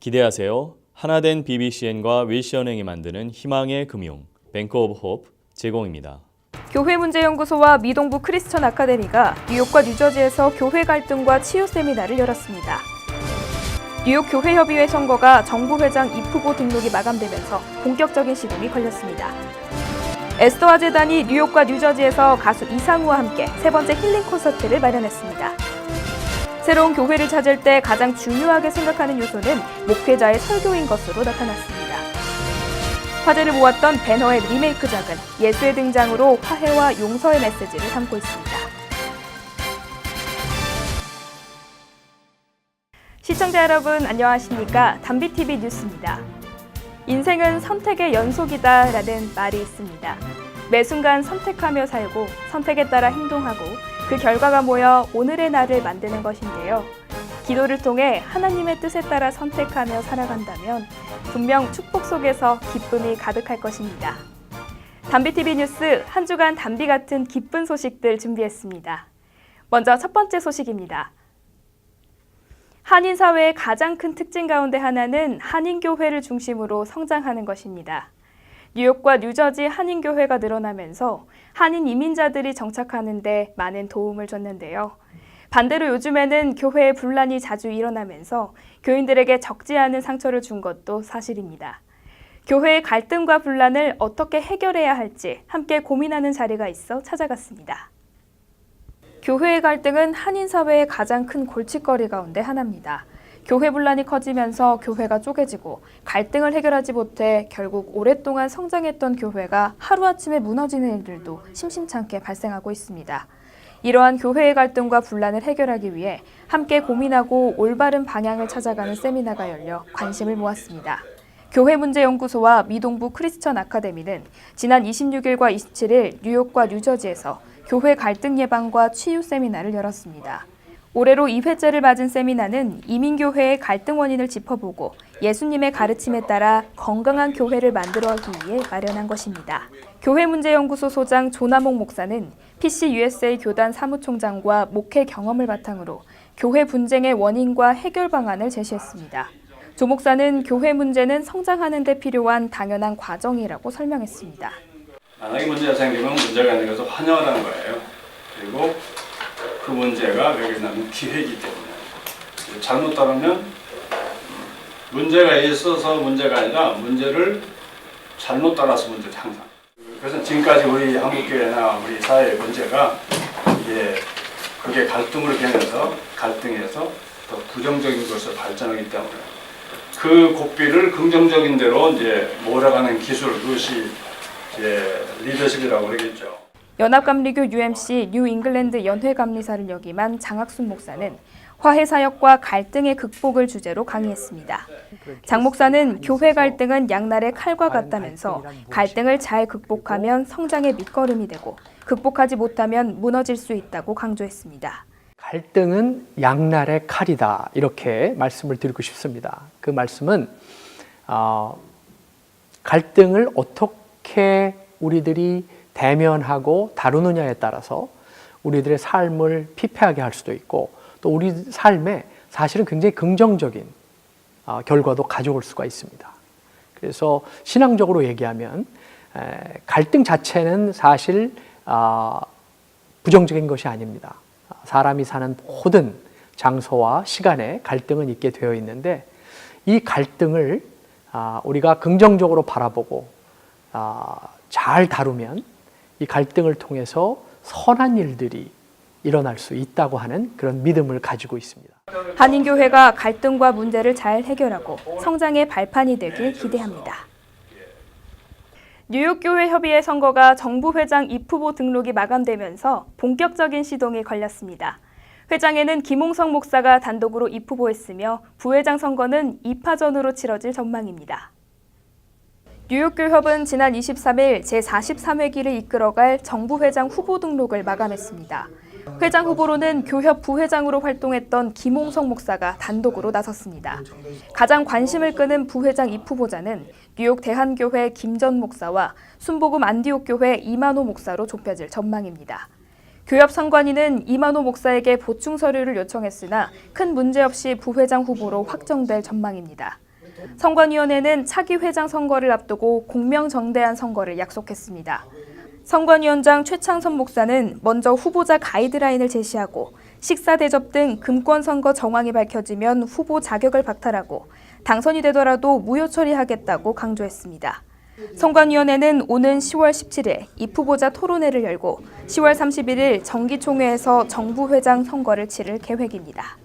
기대하세요. 하나된 BBCN과 윌시은행이 만드는 희망의 금융, 뱅크 오브 호프 제공입니다. 교회문제연구소와 미동부 크리스천 아카데미가 뉴욕과 뉴저지에서 교회 갈등과 치유 세미나를 열었습니다. 뉴욕 교회협의회 선거가 정부 회장 입 후보 등록이 마감되면서 본격적인 시동이 걸렸습니다. 에스더와 재단이 뉴욕과 뉴저지에서 가수 이상우와 함께 세 번째 힐링 콘서트를 마련했습니다. 새로운 교회를 찾을 때 가장 중요하게 생각하는 요소는 목회자의 설교인 것으로 나타났습니다. 화제를 모았던 배너의 리메이크작은 예수의 등장으로 화해와 용서의 메시지를 담고 있습니다. 시청자 여러분 안녕하십니까? 담비TV 뉴스입니다. 인생은 선택의 연속이다라는 말이 있습니다. 매 순간 선택하며 살고 선택에 따라 행동하고 그 결과가 모여 오늘의 나를 만드는 것인데요. 기도를 통해 하나님의 뜻에 따라 선택하며 살아간다면 분명 축복 속에서 기쁨이 가득할 것입니다. 담비TV 뉴스 한 주간 담비 같은 기쁜 소식들 준비했습니다. 먼저 첫 번째 소식입니다. 한인사회의 가장 큰 특징 가운데 하나는 한인교회를 중심으로 성장하는 것입니다. 뉴욕과 뉴저지 한인교회가 늘어나면서 한인 이민자들이 정착하는 데 많은 도움을 줬는데요. 반대로 요즘에는 교회의 분란이 자주 일어나면서 교인들에게 적지 않은 상처를 준 것도 사실입니다. 교회의 갈등과 분란을 어떻게 해결해야 할지 함께 고민하는 자리가 있어 찾아갔습니다. 교회의 갈등은 한인사회의 가장 큰 골칫거리 가운데 하나입니다. 교회 분란이 커지면서 교회가 쪼개지고 갈등을 해결하지 못해 결국 오랫동안 성장했던 교회가 하루아침에 무너지는 일들도 심심찮게 발생하고 있습니다. 이러한 교회의 갈등과 분란을 해결하기 위해 함께 고민하고 올바른 방향을 찾아가는 세미나가 열려 관심을 모았습니다. 교회문제연구소와 미동부 크리스천 아카데미는 지난 26일과 27일 뉴욕과 뉴저지에서 교회 갈등 예방과 치유 세미나를 열었습니다. 올해로 2회째를 맞은 세미나는 이민교회의 갈등 원인을 짚어보고 예수님의 가르침에 따라 건강한 교회를 만들어가기 위해 마련한 것입니다. 교회문제연구소 소장 조남옥 목사는 PCUSA 교단 사무총장과 목회 경험을 바탕으로 교회 분쟁의 원인과 해결 방안을 제시했습니다. 조 목사는 교회 문제는 성장하는 데 필요한 당연한 과정이라고 설명했습니다. 만약에 문제가 생기면 문제가 있는 것을 환영하는 거예요. 그리고 그 문제가 여기서 나는 기회이기 때문에 잘못 따르면 문제가 있어서 문제가 아니라 문제를 잘못 따라서 문제죠 항상. 그래서 지금까지 우리 한국교회나 우리 사회의 문제가 그게 갈등으로 변해서 갈등에서 더 부정적인 것으로 발전하기 때문에 그 고삐를 긍정적인 대로 이제 몰아가는 기술, 그것이 리더십이라고 그러겠죠. 연합감리교 UMC 뉴잉글랜드 연회감리사를 역임한 장학순 목사는 화해사역과 갈등의 극복을 주제로 강의했습니다. 장 목사는 교회 갈등은 양날의 칼과 같다면서 갈등을 잘 극복하면 성장의 밑거름이 되고 극복하지 못하면 무너질 수 있다고 강조했습니다. 갈등은 양날의 칼이다 이렇게 말씀을 드리고 싶습니다. 그 말씀은 갈등을 어떻게 우리들이 대면하고 다루느냐에 따라서 우리들의 삶을 피폐하게 할 수도 있고 또 우리 삶에 사실은 굉장히 긍정적인 결과도 가져올 수가 있습니다. 그래서 신앙적으로 얘기하면 갈등 자체는 사실 부정적인 것이 아닙니다. 사람이 사는 모든 장소와 시간에 갈등은 있게 되어 있는데 이 갈등을 우리가 긍정적으로 바라보고 잘 다루면 이 갈등을 통해서 선한 일들이 일어날 수 있다고 하는 그런 믿음을 가지고 있습니다. 한인교회가 갈등과 문제를 잘 해결하고 성장의 발판이 되길 기대합니다. 뉴욕교회협의회 선거가 정부 회장 입 후보 등록이 마감되면서 본격적인 시동이 걸렸습니다. 회장에는 김홍성 목사가 단독으로 입 후보했으며 부회장 선거는 2파전으로 치러질 전망입니다. 뉴욕교협은 지난 23일 제43회기를 이끌어갈 정부 회장 후보 등록을 마감했습니다. 회장 후보로는 교협 부회장으로 활동했던 김홍성 목사가 단독으로 나섰습니다. 가장 관심을 끄는 부회장 입 후보자는 뉴욕 대한교회 김전 목사와 순복음 안디옥 교회 이만호 목사로 좁혀질 전망입니다. 교협 선관위는 이만호 목사에게 보충 서류를 요청했으나 큰 문제 없이 부회장 후보로 확정될 전망입니다. 선관위원회는 차기 회장 선거를 앞두고 공명정대한 선거를 약속했습니다. 선관위원장 최창선 목사는 먼저 후보자 가이드라인을 제시하고 식사 대접 등 금권 선거 정황이 밝혀지면 후보 자격을 박탈하고 당선이 되더라도 무효 처리하겠다고 강조했습니다. 선관위원회는 오는 10월 17일 입후보자 토론회를 열고 10월 31일 정기총회에서 정부회장 선거를 치를 계획입니다.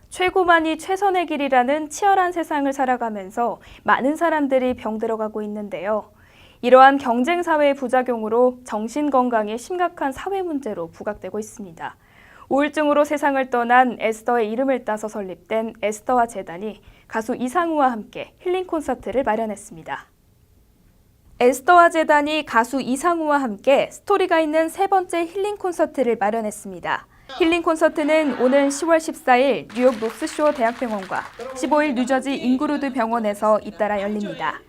최고만이 최선의 길이라는 치열한 세상을 살아가면서 많은 사람들이 병들어가고 있는데요. 이러한 경쟁사회의 부작용으로 정신건강이 심각한 사회 문제로 부각되고 있습니다. 우울증으로 세상을 떠난 에스더의 이름을 따서 설립된 에스더와 재단이 가수 이상우와 함께 힐링 콘서트를 마련했습니다. 에스더와 재단이 가수 이상우와 함께 스토리가 있는 세 번째 힐링 콘서트를 마련했습니다. 힐링 콘서트는 오는 10월 14일 뉴욕 노스쇼어 대학병원과 15일 뉴저지 잉그루드 병원에서 잇따라 열립니다.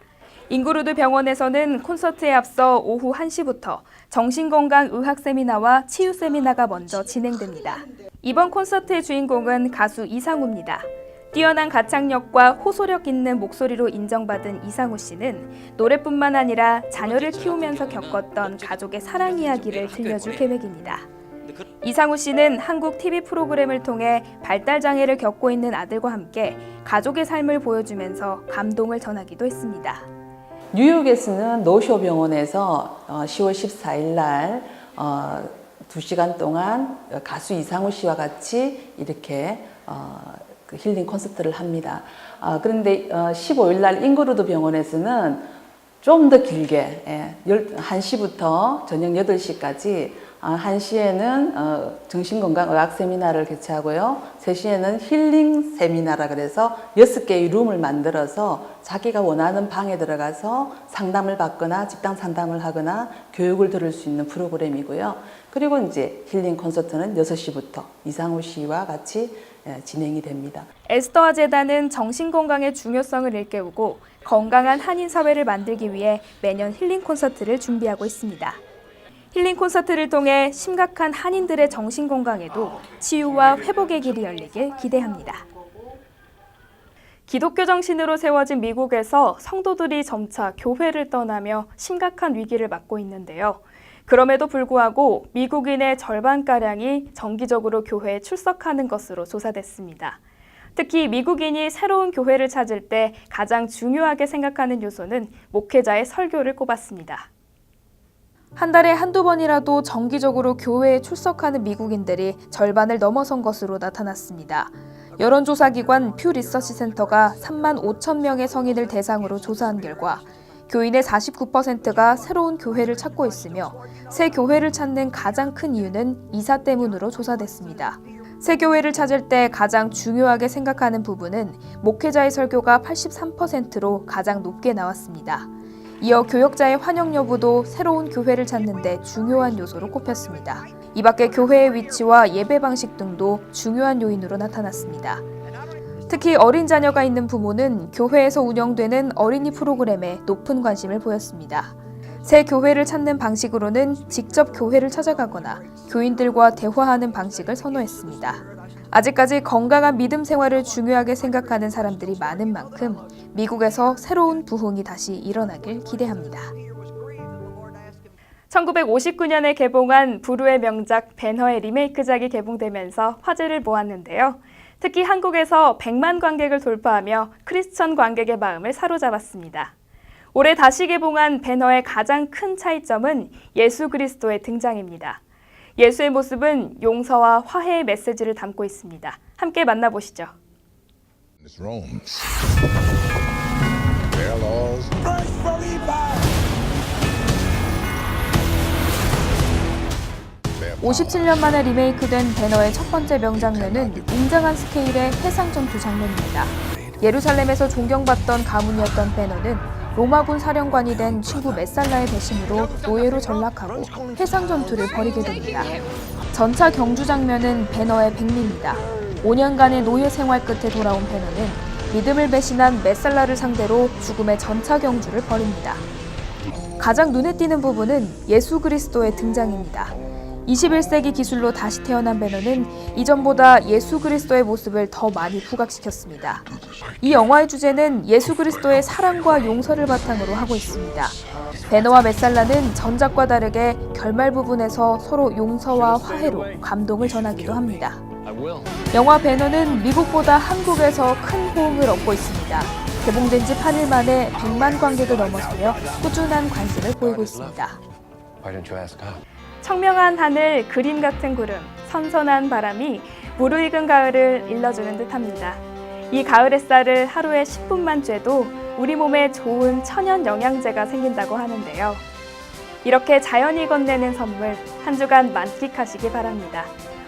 잉그루드 병원에서는 콘서트에 앞서 오후 1시부터 정신건강의학 세미나와 치유 세미나가 먼저 진행됩니다. 이번 콘서트의 주인공은 가수 이상우입니다. 뛰어난 가창력과 호소력 있는 목소리로 인정받은 이상우 씨는 노래뿐만 아니라 자녀를 키우면서 겪었던 가족의 사랑 이야기를 들려줄 계획입니다. 이상우 씨는 한국 TV 프로그램을 통해 발달장애를 겪고 있는 아들과 함께 가족의 삶을 보여주면서 감동을 전하기도 했습니다. 뉴욕에서는 노쇼 병원에서 10월 14일 날 2시간 동안 가수 이상우 씨와 같이 이렇게 그 힐링 콘서트를 합니다. 그런데 15일 날 잉그루드 병원에서는 좀 더 길게 1시부터 저녁 8시까지 1시에는 정신건강의학 세미나를 개최하고요. 3시에는 힐링 세미나라 그래서 6개의 룸을 만들어서 자기가 원하는 방에 들어가서 상담을 받거나 집단 상담을 하거나 교육을 들을 수 있는 프로그램이고요. 그리고 이제 힐링 콘서트는 6시부터 이상우 씨와 같이 진행이 됩니다. 에스더와 재단은 정신건강의 중요성을 일깨우고 건강한 한인 사회를 만들기 위해 매년 힐링 콘서트를 준비하고 있습니다. 힐링 콘서트를 통해 심각한 한인들의 정신건강에도 치유와 회복의 길이 열리길 기대합니다. 기독교 정신으로 세워진 미국에서 성도들이 점차 교회를 떠나며 심각한 위기를 맞고 있는데요. 그럼에도 불구하고 미국인의 절반가량이 정기적으로 교회에 출석하는 것으로 조사됐습니다. 특히 미국인이 새로운 교회를 찾을 때 가장 중요하게 생각하는 요소는 목회자의 설교를 꼽았습니다. 한 달에 한두 번이라도 정기적으로 교회에 출석하는 미국인들이 절반을 넘어선 것으로 나타났습니다. 여론조사기관 퓨 리서치 센터가 3만 5천 명의 성인을 대상으로 조사한 결과 교인의 49%가 새로운 교회를 찾고 있으며 새 교회를 찾는 가장 큰 이유는 이사 때문으로 조사됐습니다. 새 교회를 찾을 때 가장 중요하게 생각하는 부분은 목회자의 설교가 83%로 가장 높게 나왔습니다. 이어 교역자의 환영 여부도 새로운 교회를 찾는 데 중요한 요소로 꼽혔습니다. 이 밖에 교회의 위치와 예배 방식 등도 중요한 요인으로 나타났습니다. 특히 어린 자녀가 있는 부모는 교회에서 운영되는 어린이 프로그램에 높은 관심을 보였습니다. 새 교회를 찾는 방식으로는 직접 교회를 찾아가거나 교인들과 대화하는 방식을 선호했습니다. 아직까지 건강한 믿음 생활을 중요하게 생각하는 사람들이 많은 만큼 미국에서 새로운 부흥이 다시 일어나길 기대합니다. 1959년에 개봉한 부르의 명작 배너의 리메이크작이 개봉되면서 화제를 모았는데요. 특히 한국에서 100만 관객을 돌파하며 크리스천 관객의 마음을 사로잡았습니다. 올해 다시 개봉한 배너의 가장 큰 차이점은 예수 그리스도의 등장입니다. 예수의 모습은 용서와 화해의 메시지를 담고 있습니다. 함께 만나보시죠. It's Rome. Their laws. 57년 만에 리메이크된 배너의 첫 번째 명장면은 웅장한 스케일의 해상전투 장면입니다. 예루살렘에서 존경받던 가문이었던 배너는 로마군 사령관이 된 친구 메살라의 배신으로 노예로 전락하고 해상전투를 벌이게 됩니다. 전차 경주 장면은 배너의 백미입니다. 5년간의 노예 생활 끝에 돌아온 배너는 믿음을 배신한 메살라를 상대로 죽음의 전차 경주를 벌입니다. 가장 눈에 띄는 부분은 예수 그리스도의 등장입니다. 21세기 기술로 다시 태어난 배너는 이전보다 예수 그리스도의 모습을 더 많이 부각시켰습니다. 이 영화의 주제는 예수 그리스도의 사랑과 용서를 바탕으로 하고 있습니다. 배너와 메살라는 전작과 다르게 결말 부분에서 서로 용서와 화해로 감동을 전하기도 합니다. 영화 배너는 미국보다 한국에서 큰 호응을 얻고 있습니다. 개봉된 지 8일 만에 100만 관객을 넘어서며 꾸준한 관심을 보이고 있습니다. 청명한 하늘, 그림 같은 구름, 선선한 바람이 무르익은 가을을 일러주는 듯합니다. 이 가을 햇살을 하루에 10분만 쬐도 우리 몸에 좋은 천연 영양제가 생긴다고 하는데요. 이렇게 자연이 건네는 선물, 한 주간 만끽하시기 바랍니다.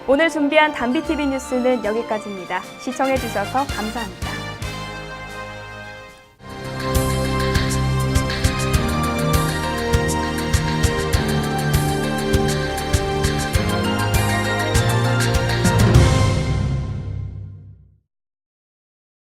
오늘 준비한 단비TV 뉴스는 여기까지입니다. 시청해주셔서 감사합니다.